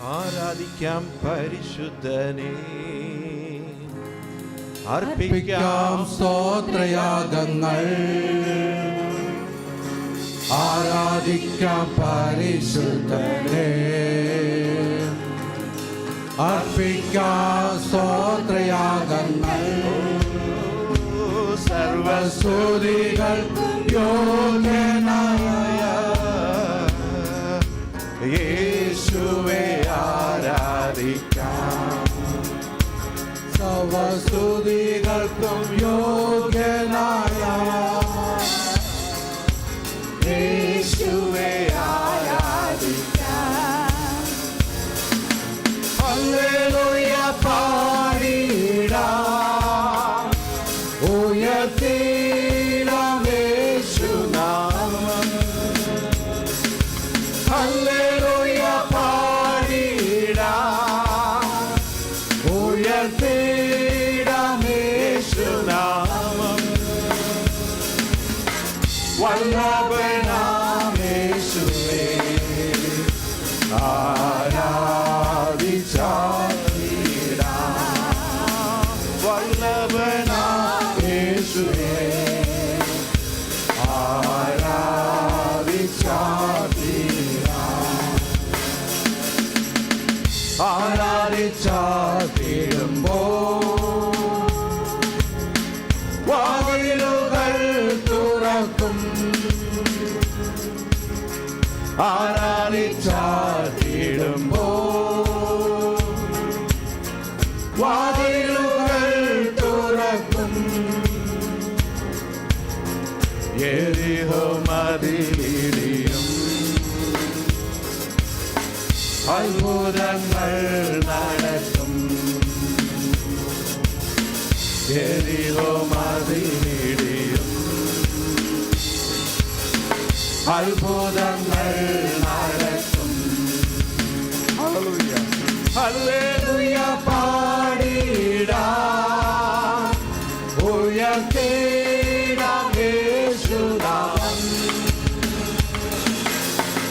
ആരാധിക്കാം പരിശുദ്ധനെ, അർപ്പിക്കാം സ്തോത്രയാഗങ്ങൾ. ആരാധിക്കാം പരിശുദ്ധനെ, അർപ്പിക്കാം സ്തോത്രയാഗങ്ങൾ. സർവസ്തുതികൾക്കും യോഗ്യനായ യേശുവേ ആരാധിക്കാം. സർവസ്തുതികൾക്കും യോഗ്യനായ യേശുവേ ആരാധിക്കാം. ഹല്ലേലൂയ പാടിടാം, ഉയർത്തിടാം യേശുനാമം. ഹല്ലേലൂയ പാടിടാം, ഉയർത്തിടാം യേശുനാമം. വല്ലഭനാം യേശുവേ ആരാധിച്ചാടിടാം. വല്ലഭനാം യേശുവേ ആരാധിച്ചാടിടാം. ആരാധിച്ചാടിടുമ്പോൾ വാതിലുകൾ തുറക്കും. ആരാധിച്ചാടിടുമ്പോൾ വാതിലുകൾ തുറക്കും. യെരിഹോ മതിലിടിയും, അത്ഭുതങ്ങൾ നടക്കും. യെരിഹോ മതിലിടിയും, അത്ഭുതങ്ങൾ നടക്കും. ഹല്ലേലൂയ ഹല്ലേലൂയ പാടിടാം, ഉയർത്തിടാം യേശുനാമം.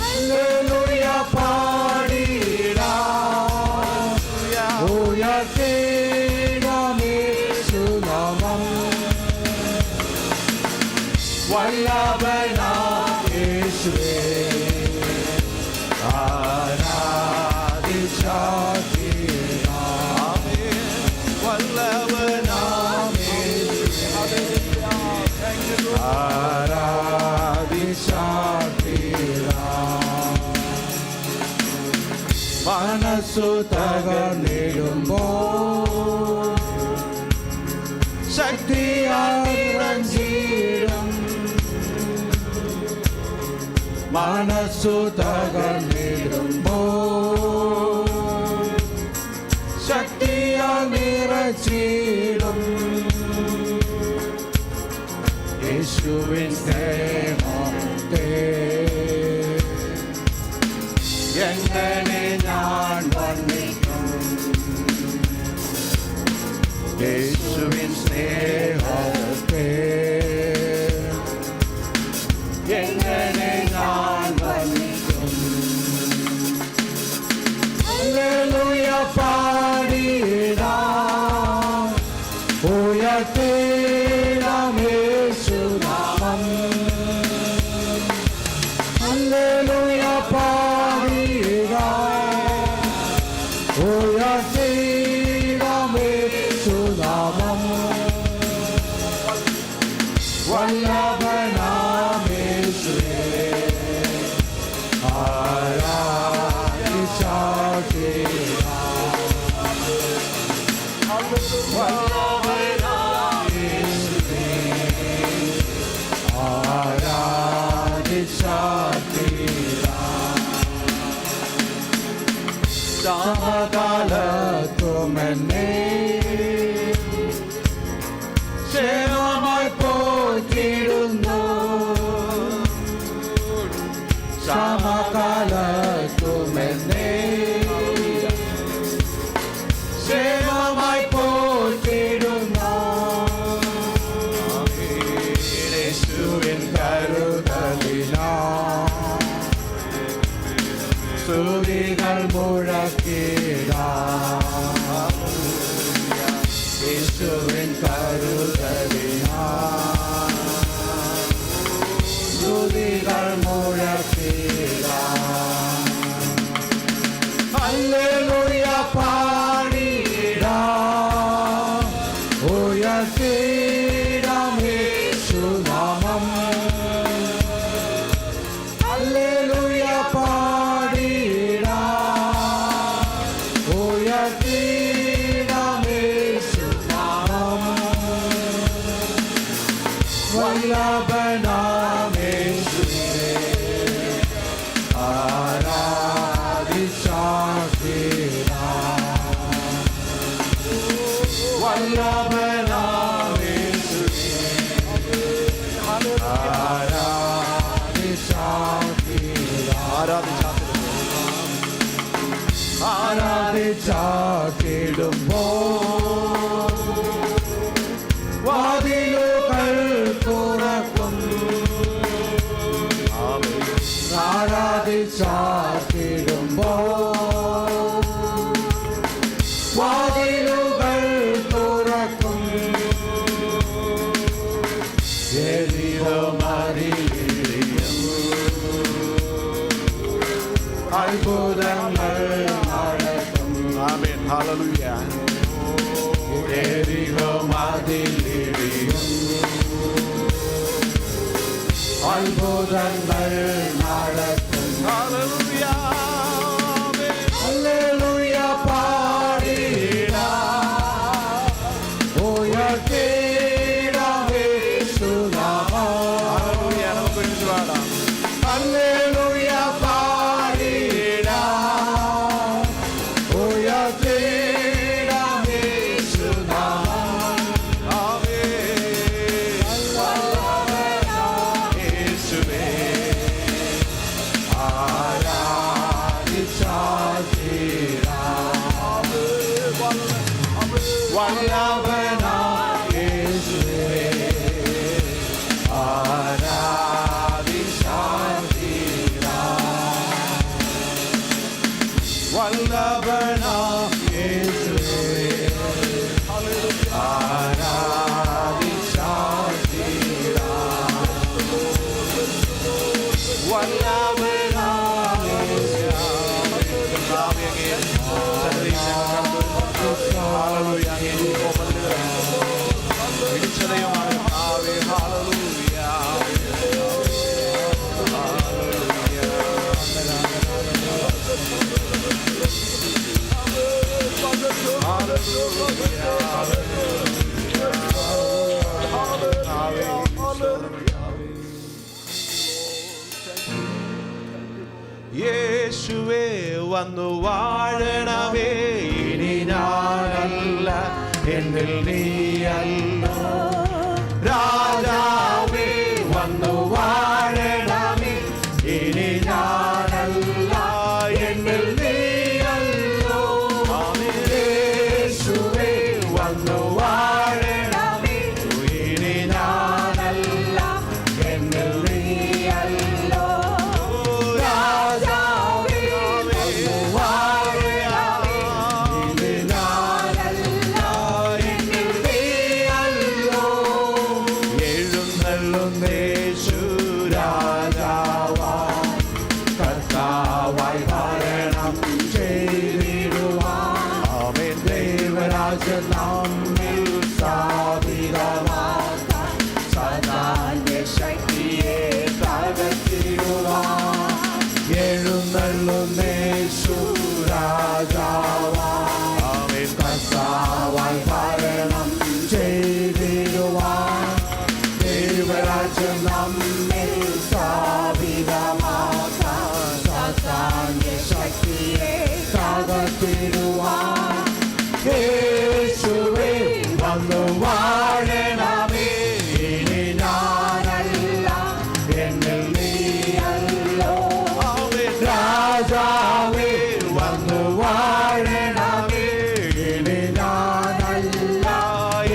ഹല്ലേലൂയ പാടിടാം, ഉയർത്തിടാം യേശുനാമം. വല്ലഭനാം യേശുവേ ആരാധിച്ചാടിടാം. വല്ലഭനാം യേശുവേ ആരാധിച്ചാടിടാം. മനസ്സു തകർന്നിടുമ്പോൾ ശക്തിയാൽ നിറഞ്ഞിടും. മനസ്സു തകർന്നിടുമ്പോൾ ശക്തിയാൽ നിറച്ചിടും. യേശുവിൻ സ്നേഹത്തെ എങ്ങനെ ഞാൻ വർണ്ണിക്കും. യേശുവിൻ സ്നേഹത്തെ എങ്ങനെ ഞാൻ വർണ്ണിക്കും. ഹല്ലേലൂയ പാടിടാം, ഉയർത്തിടാം യേശുനാമം. ഹല്ലേലൂയ പാടിടാം, ഉയർത്തിടാം യേശുനാമം. വല്ലഭനാം യേശുവേ ആരാധിച്ചാടിടാം. വല്ലഭനാം യേശുവേ ആരാധിച്ചാടിടാം. സമകാലത്തുമെന്നെ ക്ഷേമമായി പോറ്റിടുന്നു. സമകാലത്തുമെന്നെ ക്ഷേമമായി പോറ്റിടുന്നു. യേശുവിൻ കരുതലിനാ സ്തുതികൾ മുഴക്കിടാം യേശുവിൻ കരുതലിനാൽ സ്തുതികൾ മുഴക്കിടാം ഹല്ലേലൂയ പാടിടാം ഉയർത്തിടാം യേശുനാമം ഹല്ലേലൂയ പാടിടാം ഉയർത്തിടാം യേശുനാമം വല്ലഭനാം യേശുവേ വല്ലഭനാം യേശുവേ ആരാധിച്ചാട്ടിടുമ്പോ വാതിലുകൾ തുറക്കും ആരാധിച്ചാട്ടിടുമ്പോ വാതിലുകൾ തുറക്കും അത്ഭുതങ്ങൾ നടത്തും ആമേൻ ഹല്ലേലൂയ മതിലിടിയും അത്ഭുതങ്ങൾ നടത്തും ഹല്ലേലൂയ ഹല്ലേലൂയ പാടിടാം ഉയർത്തിടാം യേശുനാമം ഹല്ലേലൂയ നമുക്ക് ഒരുമിച്ച് പാടാം ഹല്ലേലൂയ പാടിടാം ഉയർത്തിടാം യേശുനാമം ആമേൻ യേശുവേ ആരാധിച്ചാട്ടിടാം വല്ലഭനാം യേശുവേ വല്ലഭനാം യേശുവേ ആരാധിച്ചാട്ടിടാം വല്ലഭനാം യേശുവേ വന്നു വാഴണമേ ഇനി ഞാനല്ല എന്നിൽ നീയല്ലോ രാജാവേ വന്നു വാഴണമേ ഇനി ഞാനല്ല എന്നിൽ നീയല്ലോ യേശുവേ വന്നു വാഴണമേ ഇനി ഞാനല്ല എന്നിൽ നീയല്ലോ നമ്മിൽ സ്ഥാപിതമാക്കാൻ സദാന്റെ ശക്തിയെ തകർത്തിടുവാൻ എഴുന്നള്ളുന്നേശു രാജാവാൻ കർത്താവായി ഭരണം ചെയ്തിടുവാൻ ദൈവരാജ്യം നമ്മിൽ സ്ഥാപിതമാക്കാൻ സദാന്റെ ശക്തിയെ തകർത്തിടുവാൻ യേശുവേ വന്നു വാഴണമേ ഇനി ഞാനല്ല എന്നിൽ നീയല്ലോ രാജാവേ വന്നു വാഴണമേ ഇനി ഞാനല്ല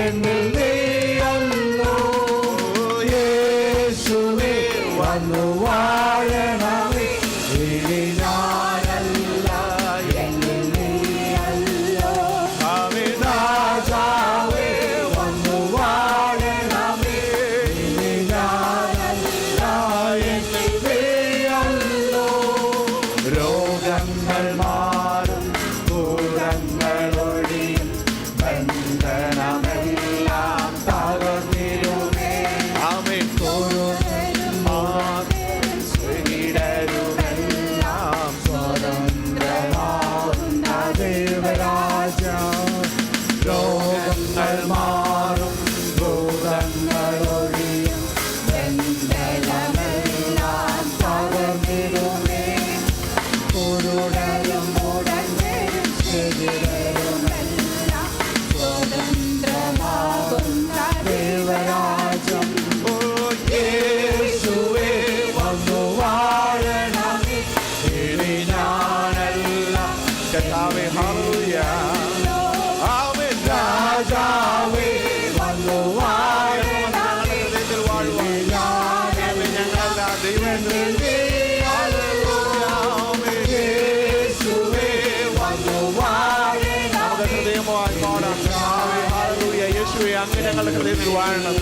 എന്നിൽ നീയല്ലോ യേശുവേ വന്നു വാഴണമേ ഇനി ഞാനല്ല മൂഢരും മൂഢരും ശരിവരുമെല്ലാം സ്വതന്ത്രമാകുന്ന ദൈവരാജ്യം. യേശുവേ വന്നു വാഴണമേ ഇനി ഞാനല്ല. കർത്താവേ ഹല്ലേലൂയ. ആമേൻ. രാജാവേ വന്നു വാഴണമേ ഞങ്ങളുടെ വാഴുവാൻ ഞങ്ങളല്ല ദൈവത്തിന്റെ. യേശുവേ വന്നു വാഴണമേ. ഹൃദയമായി പാടാം. കർത്താവേ ഹല്ലേലൂയ. യേശുവേ അങ്ങ് ഞങ്ങളുടെ ഹൃദയത്തിൽ വാഴണം.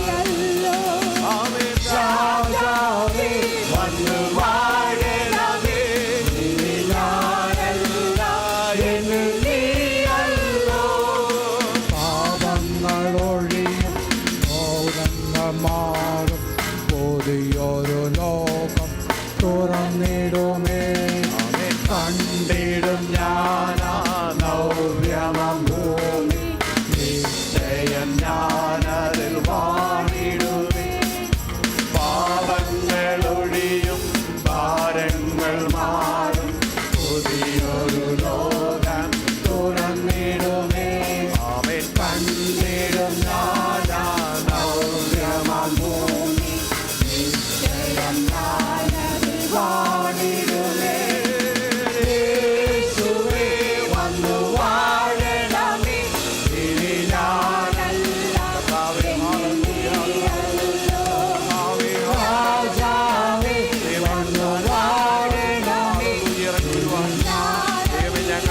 ആമേൻ. രാജാവേ വന്നു വാഴണമേ ഇനി ഞാനല്ല എന്നിൽ നീയല്ലോ. പാപങ്ങളൊഴിയും മോഹങ്ങൾ മാറും പുതിയൊരു ലോകം തുറന്നിടുമേ. കണ്ടിടും ഞാനാ നവ്യമം ഭൂമി നിശ്ചയം ഞാനതിൽ വാണിടുമേ. പാപങ്ങളൊഴിയും ഭാരങ്ങൾ മാറും പുതിയൊരു ലോകം തുറന്നിടുമേ. ആമേൻ. കണ്ടിടും ഞാനാ നവ്യമം ഭൂമി നിശ്ചയം ഞാനതിൽ വാണിടുമേ. യേശുവേ വന്നു വാഴണമേ ഇനി ഞാനല്ല. കർത്താവേ ഹല്ലേലൂയ. രാജാവേ വന്നു വാഴണമേ ഇനി ഞാനല്ല.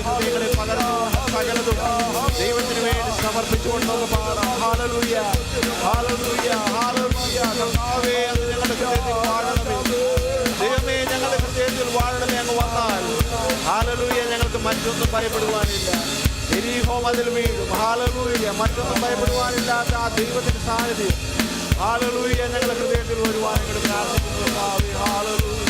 ഹൃദയങ്ങളിൽ പകർന്നു സകലതും ദൈവത്തിന് വേണ്ടി സമർപ്പിച്ചുകൊണ്ട് നമുക്ക് പാടാം. Hallelujah, hallelujah, hallelujah. കർത്താവേ, അങ്ങ് ഞങ്ങളുടെ ഹൃദയത്തിൽ വാഴണമേ. ദൈവമേ, ഞങ്ങളുടെ ഹൃദയത്തിൽ വാഴണമേ. അങ്ങ് വന്നാൽ ഹല്ലേലൂയ, ഞങ്ങൾക്ക് മറ്റൊന്നും ഭയപ്പെടുവാനില്ല. എരിഹോ മതിൽ വീഴും. ഹല്ലേലൂയ, മറ്റൊന്നും ഭയപ്പെടുവാനില്ലാത്ത ആ ദൈവത്തിന്റെ സാന്നിധ്യം ഹല്ലേലൂയ ഞങ്ങളുടെ ഹൃദയത്തിൽ വരുവാൻ പ്രാർത്ഥിക്കുന്നു. ഹല്ലേലൂയ.